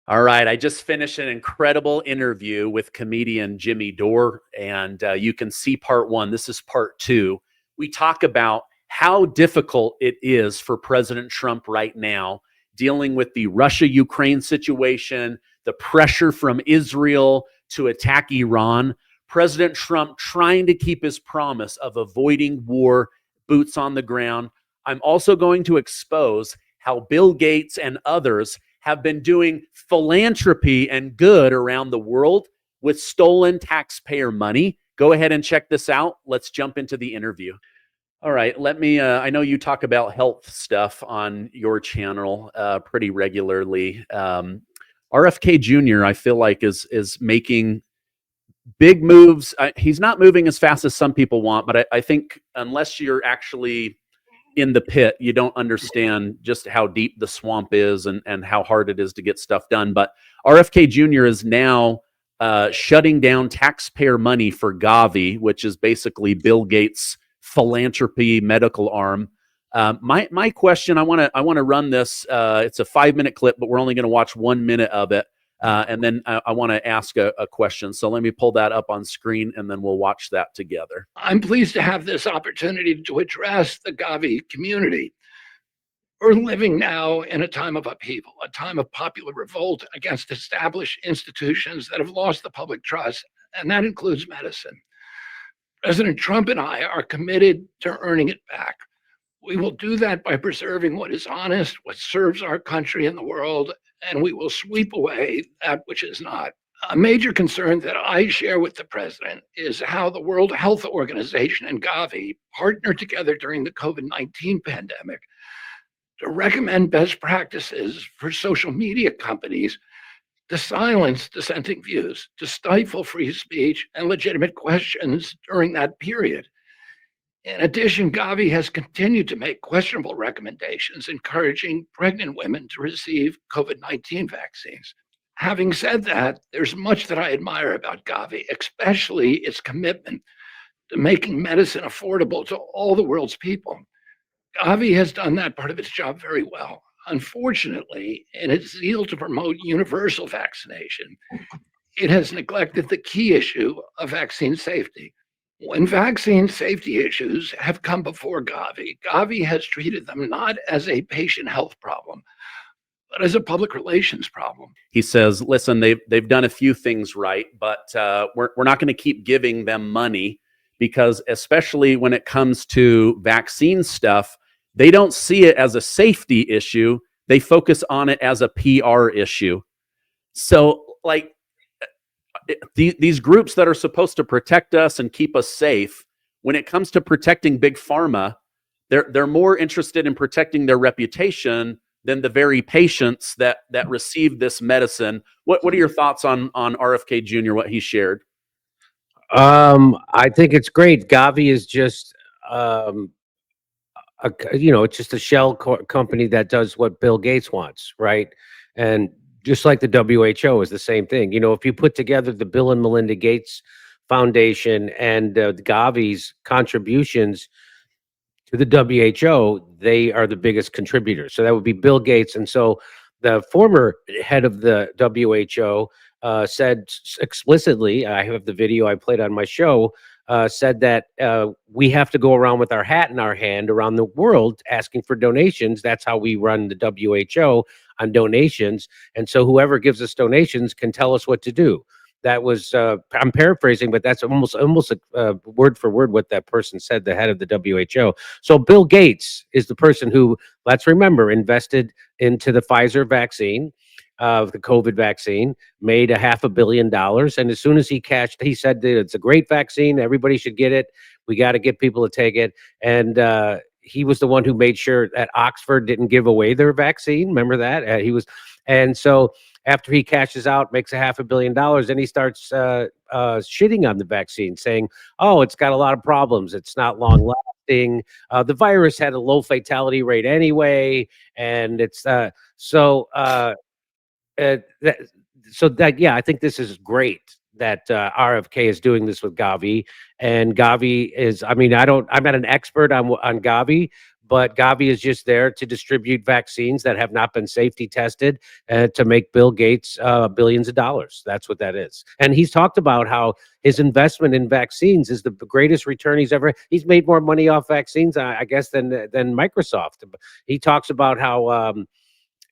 All right, I just finished an incredible interview with comedian Jimmy Dore, and you can see part one. This is part two. We talk about how difficult it is for President Trump right now, dealing with the Russia Ukraine situation, the pressure from Israel to attack Iran. President Trump trying to keep his promise of avoiding war, boots on the ground. I'm also going to expose how Bill Gates and others have been doing philanthropy and good around the world with stolen taxpayer money. Go ahead and check this out. Let's jump into the interview. All right, I know you talk about health stuff on your channel pretty regularly. RFK Jr., I feel like, is making big moves. He's not moving as fast as some people want, but I think unless you're actually in the pit, you don't understand just how deep the swamp is and how hard it is to get stuff done. But RFK Jr. is now shutting down taxpayer money for Gavi, which is basically Bill Gates' philanthropy medical arm. My question, I want to run this. It's a 5-minute clip, but we're only going to watch 1 minute of it. And then I want to ask a question. So let me pull that up on screen and then we'll watch that together. I'm pleased to have this opportunity to address the Gavi community. We're living now in a time of upheaval, a time of popular revolt against established institutions that have lost the public trust, and that includes medicine. President Trump and I are committed to earning it back. We will do that by preserving what is honest, what serves our country and the world, and we will sweep away that which is not. A major concern that I share with the president is how the World Health Organization and Gavi partnered together during the COVID-19 pandemic to recommend best practices for social media companies to silence dissenting views, to stifle free speech and legitimate questions during that period. In addition, Gavi has continued to make questionable recommendations encouraging pregnant women to receive COVID-19 vaccines. Having said that, there's much that I admire about Gavi, especially its commitment to making medicine affordable to all the world's people. Gavi has done that part of its job very well. Unfortunately, in its zeal to promote universal vaccination, it has neglected the key issue of vaccine safety. When vaccine safety issues have come before Gavi, Gavi has treated them not as a patient health problem, but as a public relations problem. He says, listen, they've done a few things right, but we're not going to keep giving them money because especially when it comes to vaccine stuff, they don't see it as a safety issue. They focus on it as a PR issue. So like, these groups that are supposed to protect us and keep us safe, when it comes to protecting big pharma, they're more interested in protecting their reputation than the very patients that receive this medicine. What are your thoughts on RFK Jr., what he shared? I think it's great. Gavi is just it's just a shell company that does what Bill Gates wants, right? And just like the WHO is the same thing. You know, if you put together the Bill and Melinda Gates Foundation and Gavi's contributions to the WHO, they are the biggest contributors. So that would be Bill Gates. And so the former head of the WHO said explicitly, I have the video I played on my show, said that we have to go around with our hat in our hand around the world asking for donations. That's how we run the WHO, on donations. And so whoever gives us donations can tell us what to do. That was, I'm paraphrasing, but that's almost word for word what that person said, the head of the WHO. So Bill Gates is the person who, let's remember, invested into the Pfizer vaccine, the COVID vaccine, made $500 million. And as soon as he cashed, he said that it's a great vaccine. Everybody should get it. We got to get people to take it. And he was the one who made sure that Oxford didn't give away their vaccine. Remember that? And so after he cashes out, makes $500 million, then he starts shitting on the vaccine, saying, "Oh, it's got a lot of problems. It's not long lasting. The virus had a low fatality rate anyway, and it's so yeah, I think this is great that RFK is doing this with Gavi, and Gavi is, I mean, I'm not an expert on Gavi, but Gavi is just there to distribute vaccines that have not been safety tested to make Bill Gates billions of dollars. That's what that is. And he's talked about how his investment in vaccines is the greatest return he's made more money off vaccines, I guess, than Microsoft. He talks about how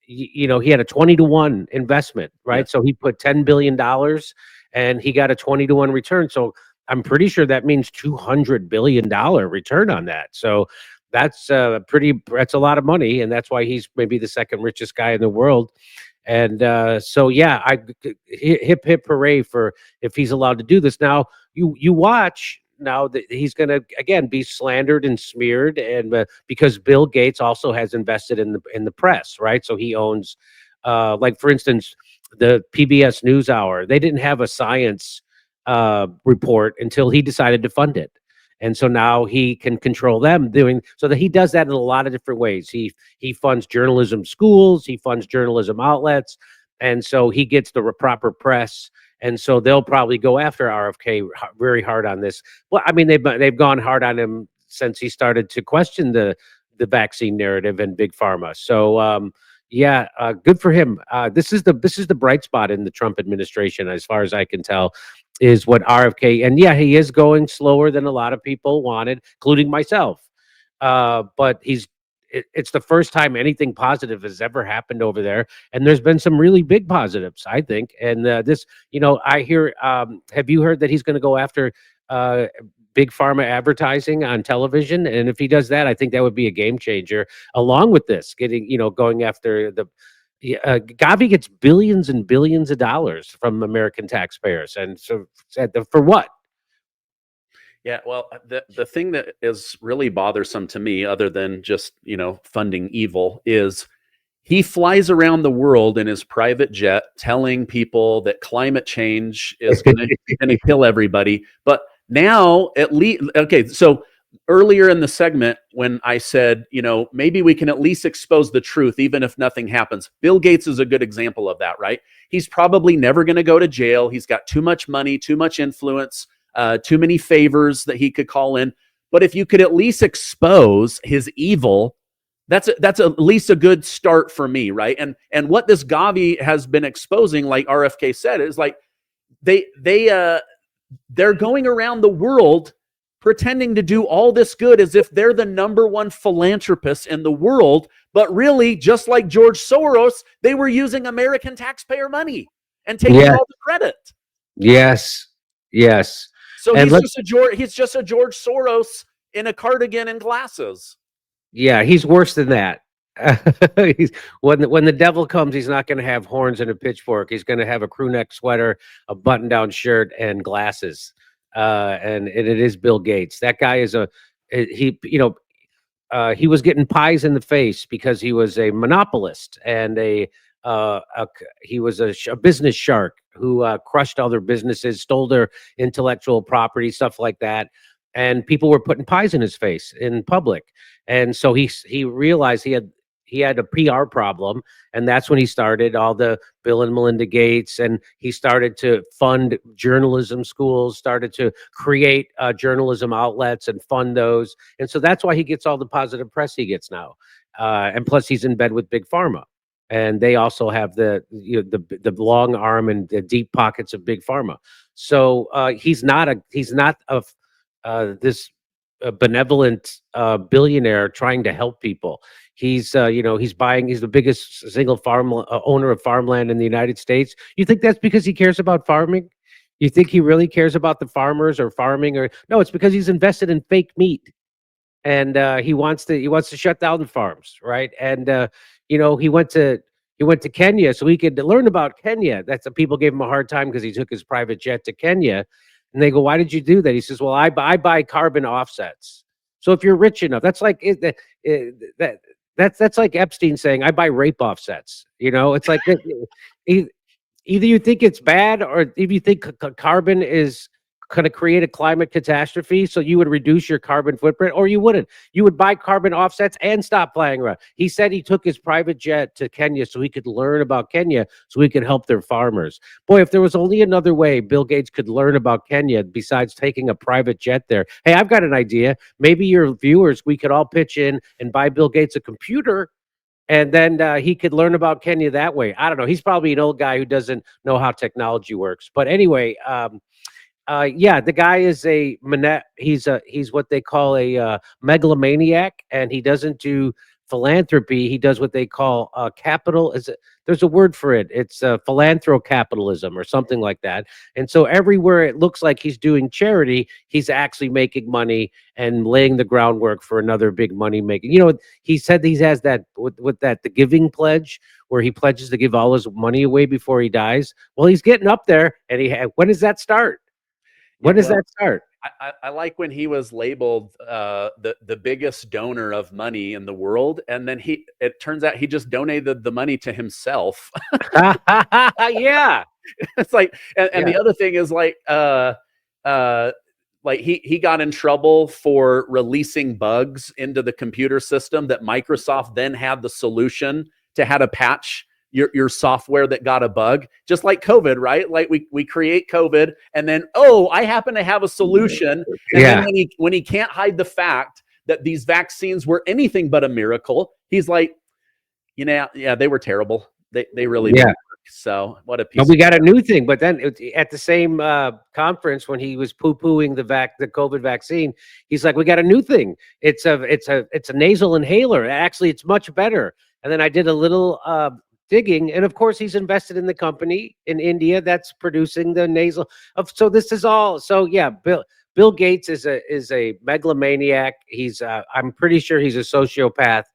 he had a 20-to-1 investment, right? Yeah. So he put $10 billion and he got a 20-to-1 return. So I'm pretty sure that means $200 billion return on that. So that's that's a lot of money. And that's why he's maybe the second richest guy in the world. And so, yeah, hip, hip, hooray for if he's allowed to do this. Now, you watch now that he's going to, again, be slandered and smeared. And because Bill Gates also has invested in the press, right? So he owns, like, for instance, the PBS NewsHour. They didn't have a science report until he decided to fund it. And so now he can control them doing so that he does that in a lot of different ways. He funds journalism schools, he funds journalism outlets, and so he gets the proper press. And so they'll probably go after RFK very hard on this. Well, I mean, they've gone hard on him since he started to question the vaccine narrative and big pharma. So yeah, good for him. This is the bright spot in the Trump administration, as far as I can tell, is what RFK, and yeah, he is going slower than a lot of people wanted, including myself. But it's the first time anything positive has ever happened over there, and there's been some really big positives, I think. And this, I hear. Have you heard that he's going to go after big pharma advertising on television? And if he does that, I think that would be a game changer. Along with this, going after the. Gavi gets billions and billions of dollars from American taxpayers, and so for what? Yeah, well, the thing that is really bothersome to me, other than just funding evil, is he flies around the world in his private jet, telling people that climate change is going to kill everybody. But now, at least, okay, so earlier in the segment, when I said, maybe we can at least expose the truth, even if nothing happens. Bill Gates is a good example of that, right? He's probably never going to go to jail. He's got too much money, too much influence, too many favors that he could call in. But if you could at least expose his evil, that's at least a good start for me, right? And what this Gavi has been exposing, like RFK said, is like they're going around the world pretending to do all this good as if they're the #1 philanthropist in the world. But really, just like George Soros, they were using American taxpayer money and taking all the credit. Yes. So he's just a George Soros in a cardigan and glasses. Yeah, he's worse than that. When the devil comes, he's not going to have horns and a pitchfork. He's going to have a crew neck sweater, a button-down shirt, and glasses. And it is Bill Gates. That guy is he was getting pies in the face because he was a monopolist and he was a business shark who crushed other businesses, stole their intellectual property, stuff like that. And people were putting pies in his face in public. And so he realized he had a PR problem, and that's when he started all the Bill and Melinda Gates, and he started to fund journalism schools, started to create journalism outlets and fund those. And so that's why he gets all the positive press he gets now. And plus he's in bed with big pharma, and they also have the long arm and the deep pockets of big pharma. So he's not this benevolent billionaire trying to help people. He's the biggest single owner of farmland in the United States. You think that's because he cares about farming? You think he really cares about the farmers or farming? Or no, it's because he's invested in fake meat, and he wants to shut down the farms, right? And he went to Kenya so he could learn about Kenya. That's people gave him a hard time because he took his private jet to Kenya. And they go, "Why did you do that?" He says, "Well, I buy carbon offsets." So if you're rich enough, that's like that's like Epstein saying, "I buy rape offsets." It's like either you think it's bad, or if you think carbon is kind of create a climate catastrophe, so you would reduce your carbon footprint, or you wouldn't. You would buy carbon offsets and stop flying around. He said he took his private jet to Kenya so he could learn about Kenya, so he could help their farmers. Boy, if there was only another way Bill Gates could learn about Kenya besides taking a private jet there. Hey, I've got an idea. Maybe your viewers, we could all pitch in and buy Bill Gates a computer, and then he could learn about Kenya that way. I don't know. He's probably an old guy who doesn't know how technology works. But anyway, yeah, the guy is he's what they call a megalomaniac, and he doesn't do philanthropy. He does what they call capital. There's a word for it. It's philanthrocapitalism or something like that. And so everywhere it looks like he's doing charity, he's actually making money and laying the groundwork for another big money making. You know, he said he has that with that the giving pledge, where he pledges to give all his money away before he dies. Well, he's getting up there, and when does that start? When does that start? I like when he was labeled the biggest donor of money in the world, and then it turns out he just donated the money to himself. Yeah, it's like, and the other thing is like he got in trouble for releasing bugs into the computer system that Microsoft then had the solution to how to patch your software that got a bug, just like COVID, right? Like we create COVID, and then, oh, I happen to have a solution. And then when he can't hide the fact that these vaccines were anything but a miracle, he's like, you know, yeah, they were terrible. They really didn't work. So what a piece. But we got a new thing. But then at the same conference, when he was poo-pooing the COVID vaccine, he's like, we got a new thing. It's a nasal inhaler. Actually, it's much better. And then I did a little digging, and of course he's invested in the company in India that's producing the nasal so this is all, so yeah, Bill Gates is a megalomaniac. He's I'm pretty sure he's a sociopath,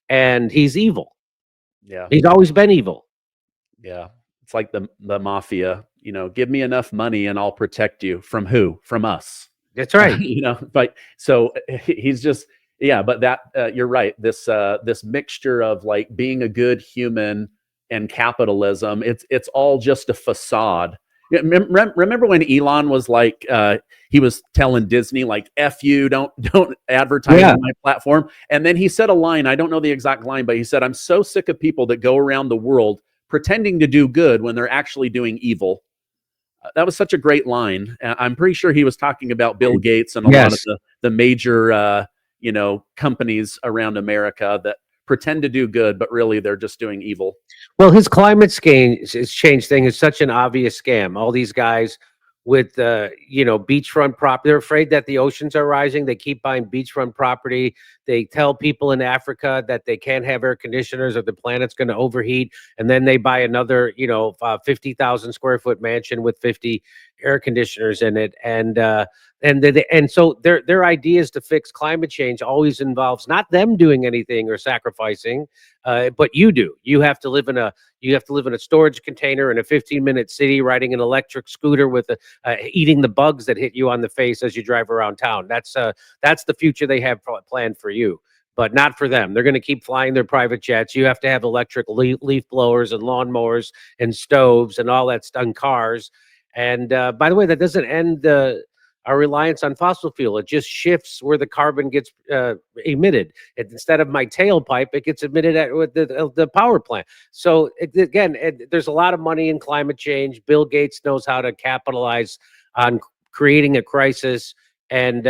and he's evil. Yeah, he's always been evil. Yeah, it's like the mafia, you know, give me enough money and I'll protect you. From who? From us. That's right. You know, but so he's just, yeah, but that you're right. This mixture of like being a good human and capitalism, it's all just a facade. Remember when Elon was like, he was telling Disney like, "F you, don't advertise on my platform." And then he said a line, I don't know the exact line, but he said, "I'm so sick of people that go around the world pretending to do good when they're actually doing evil." That was such a great line. I'm pretty sure he was talking about Bill Gates and a lot of the major companies around America that pretend to do good, but really they're just doing evil. Well, his climate change thing is such an obvious scam. All these guys with beachfront property, they're afraid that the oceans are rising. They keep buying beachfront property. They tell people in Africa that they can't have air conditioners or the planet's going to overheat, and then they buy another 50,000 square foot mansion with 50 air conditioners in it, and so their ideas to fix climate change always involves not them doing anything or sacrificing, but you do. You have to live in a storage container in a 15-minute city, riding an electric scooter with eating the bugs that hit you on the face as you drive around town. That's the future they have planned for you, but not for them. They're going to keep flying their private jets. You have to have electric leaf blowers and lawnmowers and stoves and all that stuff, and cars. And by the way, that doesn't end our reliance on fossil fuel. It just shifts where the carbon gets emitted. Instead of my tailpipe, it gets emitted at the power plant. So there's a lot of money in climate change. Bill Gates knows how to capitalize on creating a crisis, and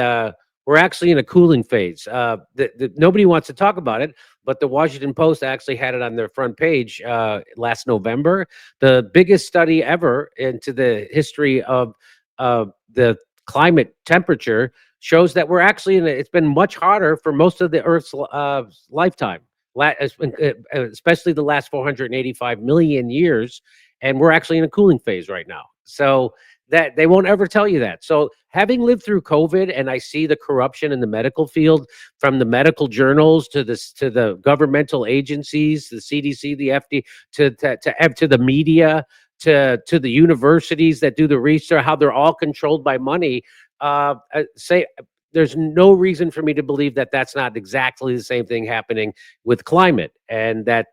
we're actually in a cooling phase. Nobody wants to talk about it, but the Washington Post actually had it on their front page last November. The biggest study ever into the history of the climate temperature shows that we're actually it's been much hotter for most of the Earth's lifetime, especially the last 485 million years, and we're actually in a cooling phase right now. So that they won't ever tell you that. So having lived through COVID, and I see the corruption in the medical field, from the medical journals to the governmental agencies, the CDC, the FDA, to the media, to the universities that do the research, how they're all controlled by money. there's no reason for me to believe that that's not exactly the same thing happening with climate, and that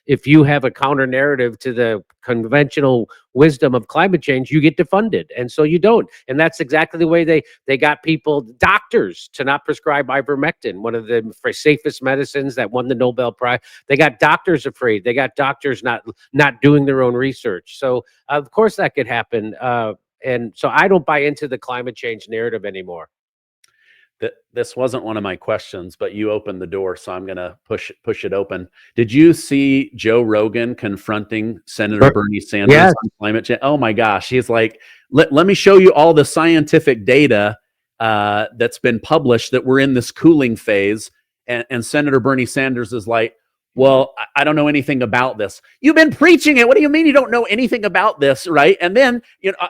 if you have a counter narrative to the conventional wisdom of climate change, you get defunded, and so you don't. And that's exactly the way they got people, doctors, to not prescribe ivermectin, one of the safest medicines that won the Nobel Prize. They got doctors afraid. They got doctors not doing their own research. So of course that could happen. And so I don't buy into the climate change narrative anymore. This wasn't one of my questions, but you opened the door, so I'm going to push it open. Did you see Joe Rogan confronting Senator Bernie Sanders Yes. on climate change? Oh my gosh, he's like, let me show you all the scientific data that's been published that we're in this cooling phase. And Senator Bernie Sanders is like, well, I don't know anything about this. You've been preaching it. What do you mean you don't know anything about this, right? And then,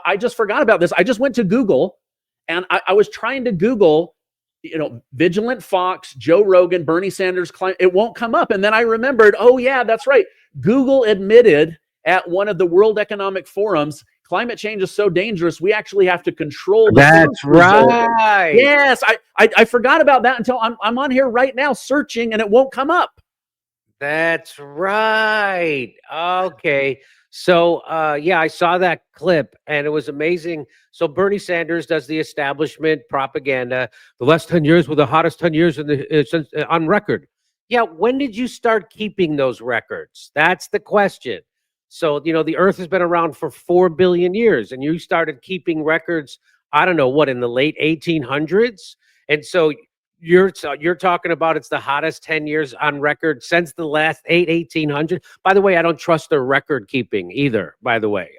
I just forgot about this. I just went to Google, and I was trying to Google, Vigilant Fox, Joe Rogan, Bernie Sanders, it won't come up. And then I remembered, oh yeah, that's right. Google admitted at one of the World Economic Forums, climate change is so dangerous, we actually have to control the That's right. Yes, I forgot about that until I'm on here right now searching, and it won't come up. That's right. Okay. So, yeah, I saw that clip and it was amazing. So Bernie Sanders does the establishment propaganda. The last 10 years were the hottest 10 years on record. Yeah. When did you start keeping those records? That's the question. So, the earth has been around for 4 billion years, and you started keeping records, I don't know what, in the late 1800s. And so you're talking about it's the hottest 10 years on record since the last 1800. By the way, I don't trust their record keeping either, by the way.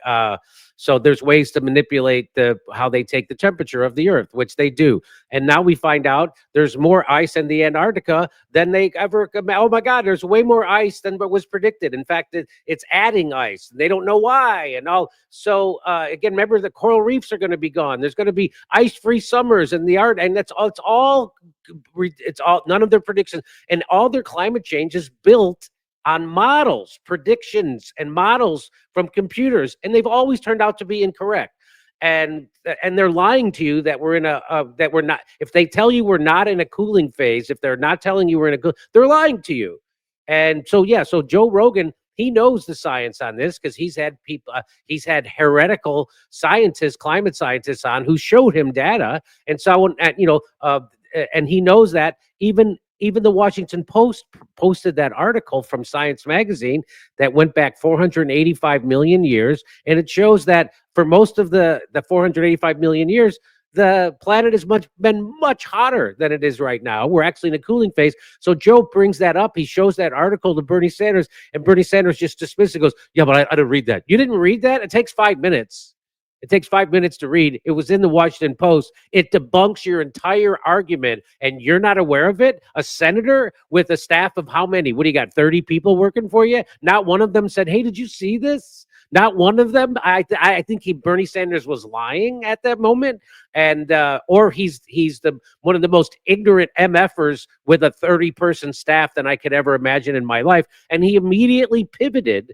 So there's ways to manipulate how they take the temperature of the earth, which they do. And now we find out there's more ice in the Antarctica than they ever. Oh my God, there's way more ice than what was predicted. In fact, it's adding ice. They don't know why and all. So again, remember, the coral reefs are going to be gone. There's going to be ice-free summers in the art, and that's all. It's all, none of their predictions, and all their climate change is built on models, predictions, and models from computers, and they've always turned out to be incorrect. And they're lying to you that we're in that we're not. If they tell you we're not in a cooling phase, if they're not telling you we're in they're lying to you. And so yeah, so Joe Rogan, he knows the science on this because he's had people, he's had heretical scientists, climate scientists on who showed him data, and so and he knows that even the Washington Post posted that article from Science Magazine that went back 485 million years. And it shows that for most of the 485 million years, the planet has been much hotter than it is right now. We're actually in a cooling phase. So Joe brings that up. He shows that article to Bernie Sanders, and Bernie Sanders just dismisses it, goes, yeah, but I didn't read that. You didn't read that? It takes 5 minutes. It takes 5 minutes to read. It was in the Washington Post. It debunks your entire argument, and you're not aware of it? A senator with a staff of how many? What do you got, 30 people working for you? Not one of them said, hey, did you see this? Not one of them. I think Bernie Sanders was lying at that moment, and or he's one of the most ignorant MFers with a 30-person staff than I could ever imagine in my life. And he immediately pivoted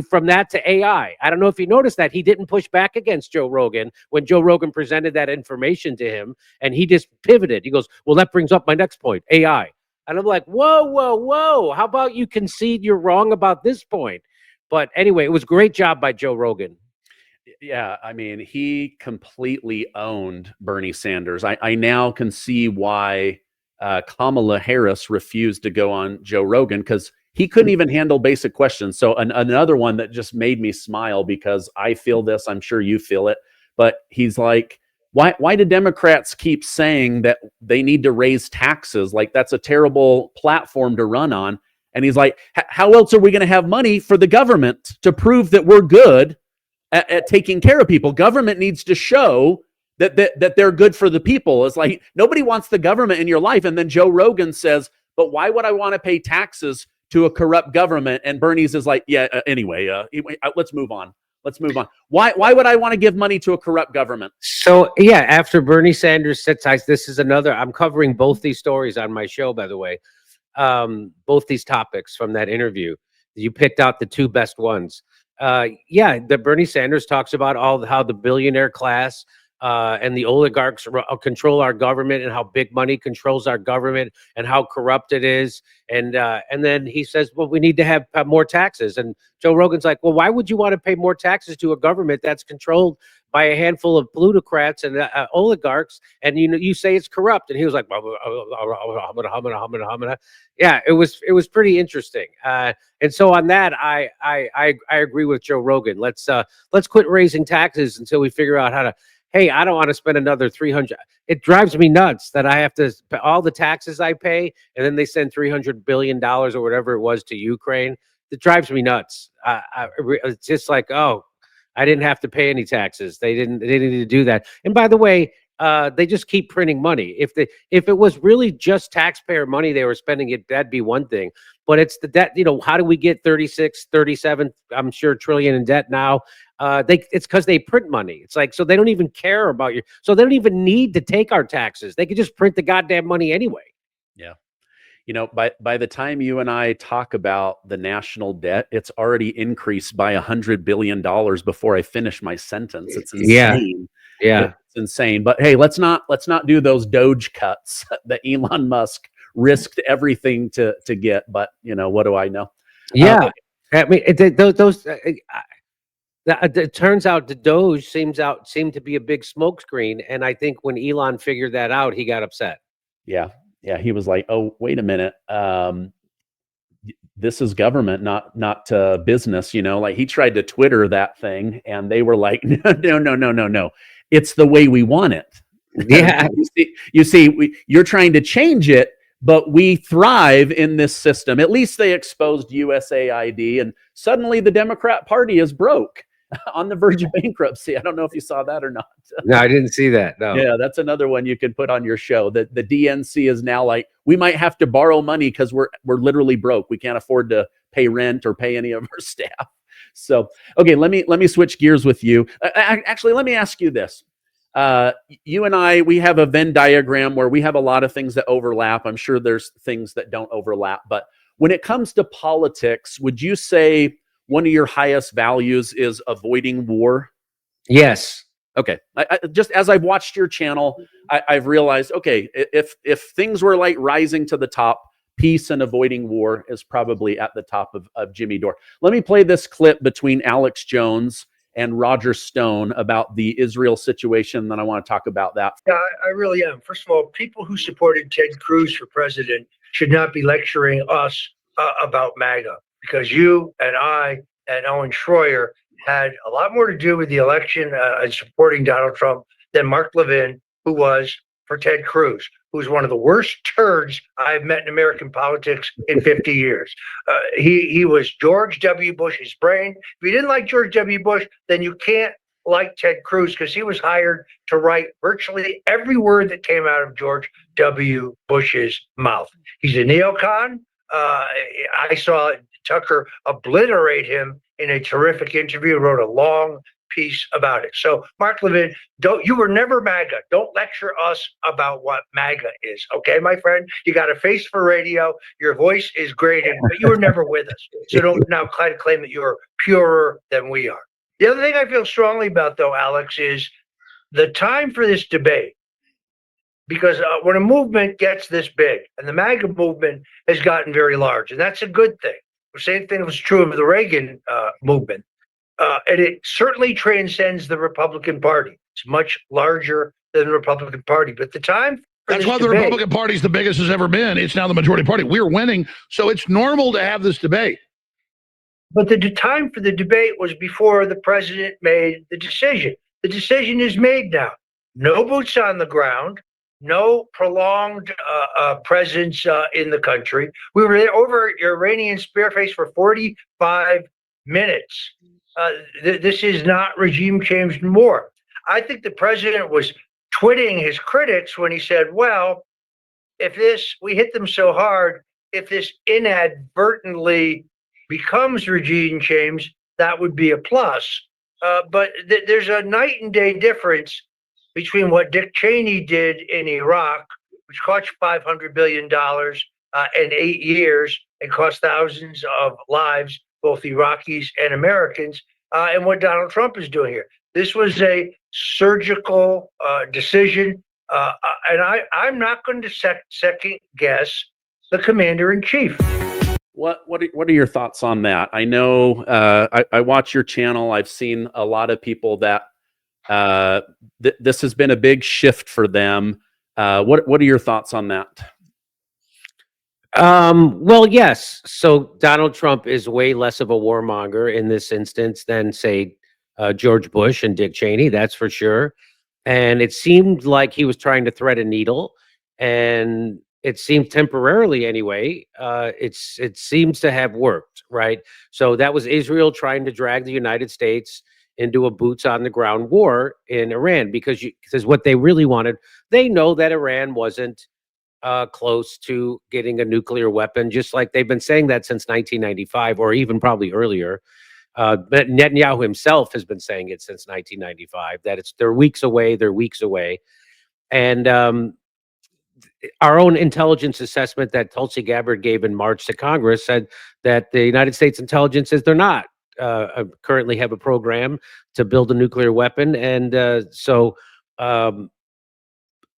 from that to AI. I don't know if you noticed that he didn't push back against Joe Rogan when Joe Rogan presented that information to him, and he just pivoted. He goes, well, that brings up my next point, AI. And I'm like, whoa. How about you concede you're wrong about this point? But anyway, it was a great job by Joe Rogan. Yeah, I mean, he completely owned Bernie Sanders. I now can see why Kamala Harris refused to go on Joe Rogan, because he couldn't even handle basic questions. So another one that just made me smile, because I feel this, I'm sure you feel it, but he's like, why do Democrats keep saying that they need to raise taxes? Like, that's a terrible platform to run on. And he's like, how else are we going to have money for the government to prove that we're good at taking care of people? Government needs to show that they're good for the people. It's like, nobody wants the government in your life. And then Joe Rogan says, but why would I want to pay taxes to a corrupt government? And Bernie's is like, yeah, anyway, let's move on. Why would I want to give money to a corrupt government? So yeah, after Bernie Sanders sits, this is another, I'm covering both these stories on my show, by the way. Both these topics from that interview. You picked out the two best ones. Yeah, the Bernie Sanders talks about how the billionaire class and the oligarchs control our government, and how big money controls our government, and how corrupt it is. And then he says, well, we need to have more taxes. And Joe Rogan's like, well, why would you want to pay more taxes to a government that's controlled by a handful of plutocrats and oligarchs? And you say it's corrupt. And he was like, yeah, it was pretty interesting. And so on that, I agree with Joe Rogan. Let's quit raising taxes until we figure out how to. Hey, I don't want to spend another 300. It drives me nuts that I have to pay all the taxes I pay, and then they send $300 billion or whatever it was to Ukraine. It drives me nuts. It's just like, oh, I didn't have to pay any taxes. They didn't need to do that. And by the way, they just keep printing money. If it was really just taxpayer money they were spending, that'd be one thing. But it's the debt. How do we get 36, 37, I'm sure, trillion in debt now? It's because they print money. It's like, so they don't even care about you. So they don't even need to take our taxes. They could just print the goddamn money anyway. Yeah. By the time you and I talk about the national debt, it's already increased by $100 billion before I finish my sentence. It's insane. Yeah. It's insane. But hey, let's not do those Doge cuts that Elon Musk risked everything to get. But what do I know? Yeah. I mean, it turns out the Doge seemed to be a big smokescreen, and I think when Elon figured that out, he got upset. Yeah, he was like, "Oh, wait a minute, this is government, not business." Like he tried to Twitter that thing, and they were like, "No, it's the way we want it." Yeah, you see, you're trying to change it, but we thrive in this system. At least they exposed USAID, and suddenly the Democrat Party is broke. On the verge of bankruptcy. I don't know if you saw that or not. No, I didn't see that. No. Yeah, that's another one you can put on your show. The DNC is now like, we might have to borrow money because we're literally broke. We can't afford to pay rent or pay any of our staff. So, okay, let me switch gears with you. Actually, let me ask you this. You and I, we have a Venn diagram where we have a lot of things that overlap. I'm sure there's things that don't overlap. But when it comes to politics, would you say one of your highest values is avoiding war? Yes. Okay. I just as I've watched your channel, I've realized, okay, if things were like rising to the top, peace and avoiding war is probably at the top of Jimmy Dore. Let me play this clip between Alex Jones and Roger Stone about the Israel situation. Then I want to talk about that. Yeah, I really am. First of all, people who supported Ted Cruz for president should not be lecturing us about MAGA, because you and I and Owen Schroyer had a lot more to do with the election and supporting Donald Trump than Mark Levin, who was for Ted Cruz, who's one of the worst turds I've met in American politics in 50 years. He was George W. Bush's brain. If you didn't like George W. Bush, then you can't like Ted Cruz, because he was hired to write virtually every word that came out of George W. Bush's mouth. He's a neocon. I saw Tucker obliterate him in a terrific interview, wrote a long piece about it. So, Mark Levin, you were never MAGA. Don't lecture us about what MAGA is. Okay, my friend? You got a face for radio. Your voice is great, but you were never with us. So don't now try to claim that you're purer than we are. The other thing I feel strongly about, though, Alex, is the time for this debate. Because when a movement gets this big, and the MAGA movement has gotten very large, and that's a good thing. The same thing was true of the Reagan movement. And it certainly transcends the Republican Party. It's much larger than the Republican Party. But the time That's why the Republican Party is the biggest it's ever been. It's now the majority party. We're winning. So it's normal to have this debate. But the time for the debate was before the president made the decision. The decision is made now. No boots on the ground. No prolonged presence in the country. We were over at Iranian Spearface for 45 minutes. This is not regime change more. I think the president was twitting his critics when he said, well, we hit them so hard, if this inadvertently becomes regime change, that would be a plus. But there's a night and day difference between what Dick Cheney did in Iraq, which cost $500 billion in 8 years and cost thousands of lives, both Iraqis and Americans, and what Donald Trump is doing here. This was a surgical decision. And I'm not going to second guess the commander in chief. What are your thoughts on that? I know I watch your channel. I've seen a lot of people that this has been a big shift for them. What are your thoughts on that? Well, yes. So Donald Trump is way less of a warmonger in this instance than, say, George Bush and Dick Cheney. That's for sure. And it seemed like he was trying to thread a needle, and it seemed temporarily anyway. It seems to have worked, right? So that was Israel trying to drag the United States into a boots on the ground war in Iran because what they really wanted. They know that Iran wasn't close to getting a nuclear weapon, just like they've been saying that since 1995 or even probably earlier. But Netanyahu himself has been saying it since 1995 that they're weeks away. They're weeks away, and our own intelligence assessment that Tulsi Gabbard gave in March to Congress said that the United States intelligence says they're not currently have a program to build a nuclear weapon, and so.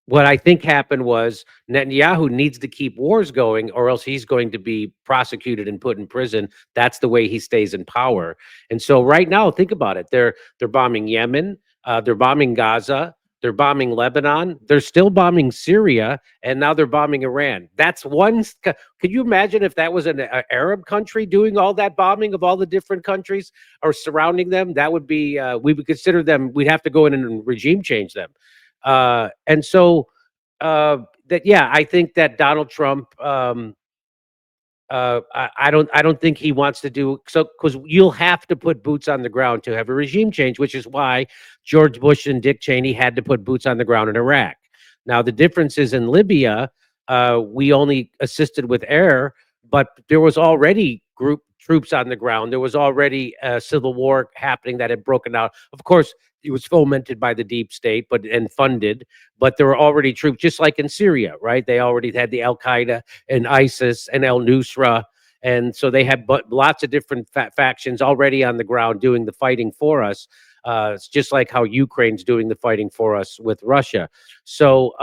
What I think happened was Netanyahu needs to keep wars going, or else he's going to be prosecuted and put in prison. That's the way he stays in power. And so, right now, think about it: they're bombing Yemen, they're bombing Gaza, they're bombing Lebanon, they're still bombing Syria, and now they're bombing Iran. That's one. Could you imagine if that was an Arab country doing all that bombing of all the different countries or surrounding them? That would be we would consider them. We'd have to go in and regime change them. And so I think that Donald Trump, I don't think he wants to do so, because you'll have to put boots on the ground to have a regime change, which is why George Bush and Dick Cheney had to put boots on the ground in Iraq. Now, the difference is in Libya, we only assisted with air, but there was already group troops on the ground. There was already a civil war happening that had broken out. Of course, it was fomented by the deep state, and funded, but there were already troops, just like in Syria, right? They already had the Al Qaeda and ISIS and Al Nusra, and so they had lots of different factions already on the ground doing the fighting for us. It's just like how Ukraine's doing the fighting for us with Russia. So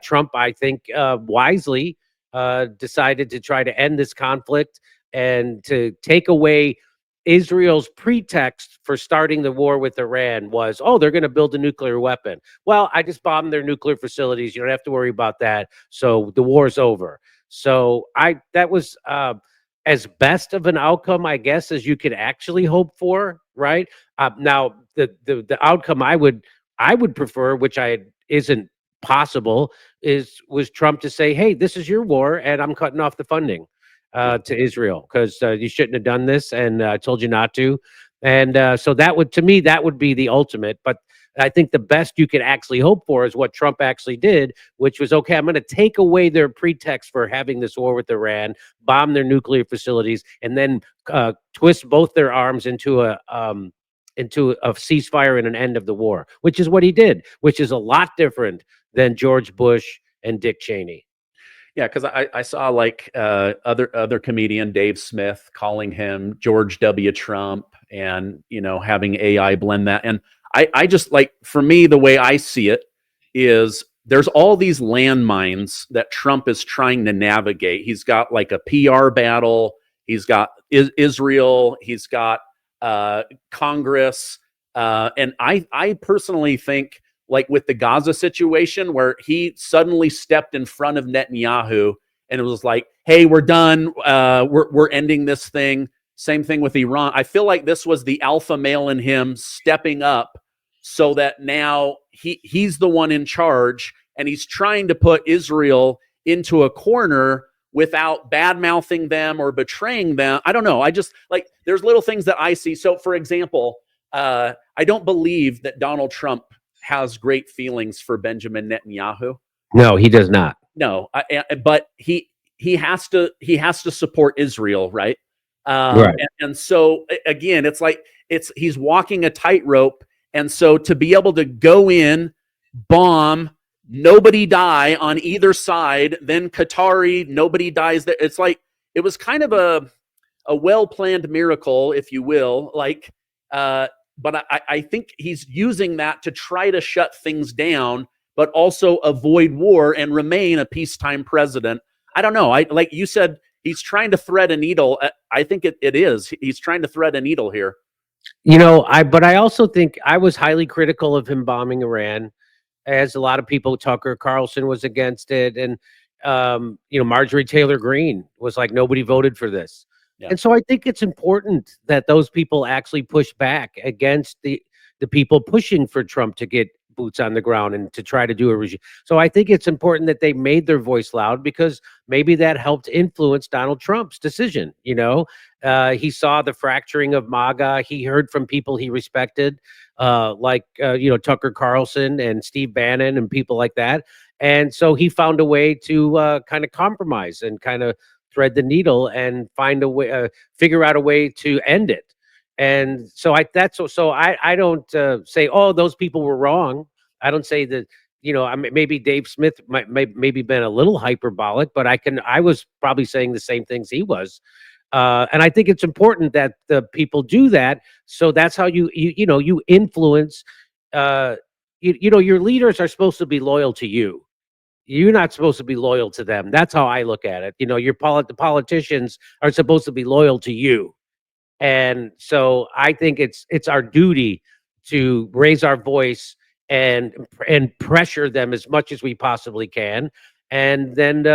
Trump, I think, wisely decided to try to end this conflict and to take away Israel's pretext for starting the war with Iran was, oh, they're going to build a nuclear weapon. Well, I just bombed their nuclear facilities. You don't have to worry about that. So the war's over. So that was as best of an outcome, I guess, as you could actually hope for, right? Now, the outcome I would prefer, which isn't possible, was Trump to say, hey, this is your war, and I'm cutting off the funding to Israel because you shouldn't have done this, and I told you not to. And so that would, to me, that would be the ultimate. But I think the best you could actually hope for is what Trump actually did, which was, okay, I'm going to take away their pretext for having this war with Iran, bomb their nuclear facilities, and then twist both their arms into a ceasefire and an end of the war, which is what he did, which is a lot different than George Bush and Dick Cheney. Yeah, because I saw like other comedian Dave Smith calling him George W. Trump, and having AI blend that. And I just, like, for me, the way I see it is there's all these landmines that Trump is trying to navigate. He's got like a PR battle. He's got Israel. He's got Congress. And I personally think, like with the Gaza situation, where he suddenly stepped in front of Netanyahu and it was like, hey, we're done. We're ending this thing. Same thing with Iran. I feel like this was the alpha male in him stepping up so that now he's the one in charge, and he's trying to put Israel into a corner without bad-mouthing them or betraying them. I don't know. I just, like, there's little things that I see. So, for example, I don't believe that Donald Trump has great feelings for Benjamin Netanyahu. No, he does not. No, but he has to support Israel, right? Right. And so again, it's like he's walking a tightrope, and so to be able to go in, bomb, nobody die on either side, then Qatari, nobody dies there. It's like it was kind of a well-planned miracle, if you will. Like but I think he's using that to try to shut things down, but also avoid war and remain a peacetime president. I don't know. Like you said, he's trying to thread a needle. I think it is. He's trying to thread a needle here. But I also think I was highly critical of him bombing Iran, as a lot of people. Tucker Carlson was against it, and Marjorie Taylor Greene was like, nobody voted for this. Yeah. And so I think it's important that those people actually push back against the people pushing for Trump to get boots on the ground and to try to do a regime. So I think it's important that they made their voice loud, because maybe that helped influence Donald Trump's decision. He saw the fracturing of MAGA. He heard from people he respected, like Tucker Carlson and Steve Bannon and people like that. And so he found a way to kind of compromise and kind of thread the needle and find a way, figure out a way to end it. And so I don't say, oh, those people were wrong. I don't say that, maybe Dave Smith maybe been a little hyperbolic, but I was probably saying the same things he was. And I think it's important that the people do that. So that's how you influence, your leaders are supposed to be loyal to you. You're not supposed to be loyal to them. That's how I look at it. The politicians are supposed to be loyal to you. And so I think it's our duty to raise our voice and pressure them as much as we possibly can, and then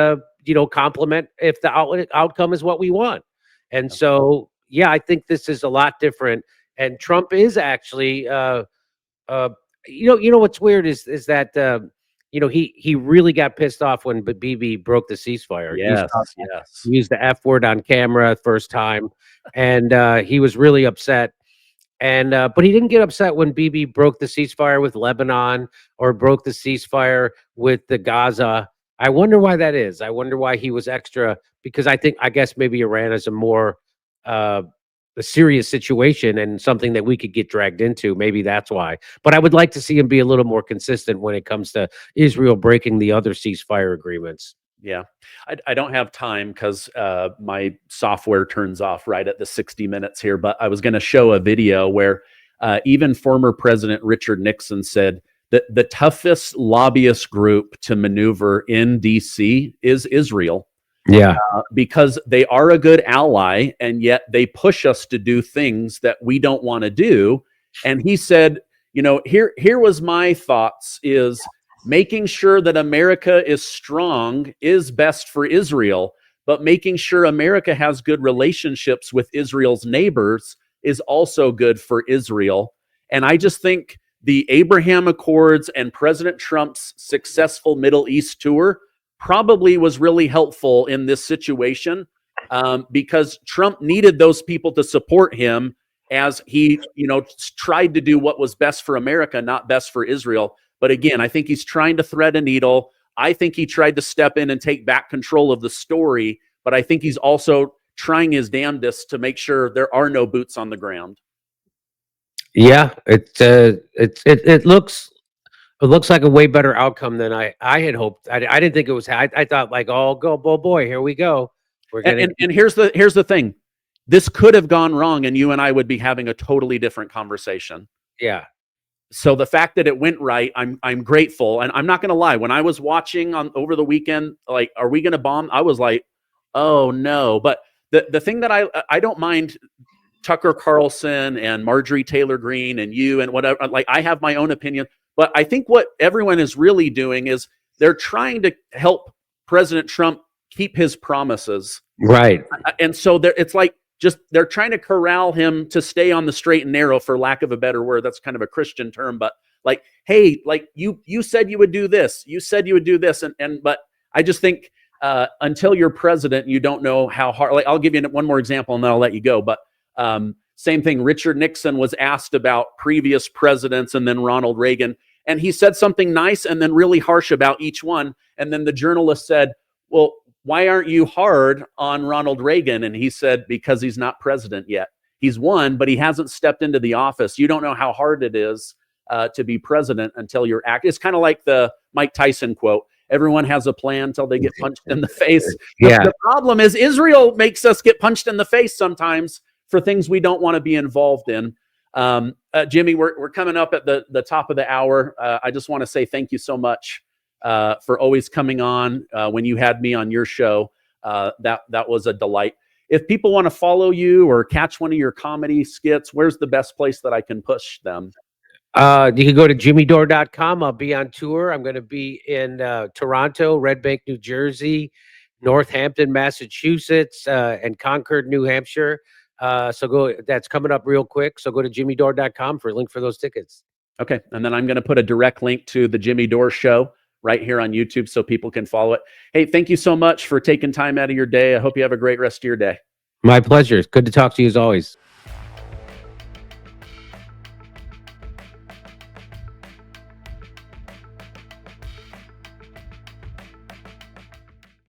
compliment if the outcome is what we want. And so I think this is a lot different. And Trump is actually what's weird is that he really got pissed off when Bibi broke the ceasefire. Yes. He used the F word on camera first time, and he was really upset. And but he didn't get upset when Bibi broke the ceasefire with Lebanon or broke the ceasefire with the Gaza. I wonder why that is. I wonder why he was extra, because I guess maybe Iran is a more a serious situation and something that we could get dragged into. Maybe that's why. But I would like to see him be a little more consistent when it comes to Israel breaking the other ceasefire agreements. Yeah, I don't have time because my software turns off right at the 60 minutes here. But I was going to show a video where even former President Richard Nixon said that the toughest lobbyist group to maneuver in DC is Israel. Yeah, because they are a good ally, and yet they push us to do things that we don't want to do. And he said, here was my thoughts is making sure that America is strong is best for Israel, but making sure America has good relationships with Israel's neighbors is also good for Israel. And I just think the Abraham Accords and President Trump's successful Middle East tour probably was really helpful in this situation, because Trump needed those people to support him as he, tried to do what was best for America, not best for Israel. But again, I think he's trying to thread a needle. I think he tried to step in and take back control of the story, but I think he's also trying his damnedest to make sure there are no boots on the ground. Yeah, it looks like a way better outcome than I had hoped. I didn't think it was. I thought like, oh, boy, here we go. We're gonna. And here's the thing, this could have gone wrong, and you and I would be having a totally different conversation. Yeah. So the fact that it went right, I'm grateful, and I'm not going to lie. When I was watching over the weekend, like, are we going to bomb? I was like, oh no. But the thing that I don't mind Tucker Carlson and Marjorie Taylor Greene and you and whatever. Like, I have my own opinion. But I think what everyone is really doing is they're trying to help President Trump keep his promises. Right. And so it's like they're trying to corral him to stay on the straight and narrow, for lack of a better word. That's kind of a Christian term, but like, hey, like you said you would do this. You said you would do this. But I just think until you're president, you don't know how hard. Like, I'll give you one more example and then I'll let you go. But same thing. Richard Nixon was asked about previous presidents and then Ronald Reagan. And he said something nice and then really harsh about each one. And then the journalist said, well, why aren't you hard on Ronald Reagan? And he said, because he's not president yet. He's won, but he hasn't stepped into the office. You don't know how hard it is to be president until you're acting. It's kind of like the Mike Tyson quote. Everyone has a plan until they get punched in the face. Yeah. The problem is Israel makes us get punched in the face sometimes for things we don't want to be involved in. Jimmy, we're coming up at the top of the hour. I just want to say thank you so much for always coming on when you had me on your show. That was a delight. If people want to follow you or catch one of your comedy skits, where's the best place that I can push them? You can go to jimmydore.com. I'll be on tour. I'm going to be in Toronto, Red Bank, New Jersey, Northampton, Massachusetts, and Concord, New Hampshire. That's coming up real quick. So go to jimmydore.com for a link for those tickets. Okay. And then I'm going to put a direct link to the Jimmy Dore Show right here on YouTube so people can follow it. Hey, thank you so much for taking time out of your day. I hope you have a great rest of your day. My pleasure. It's good to talk to you as always.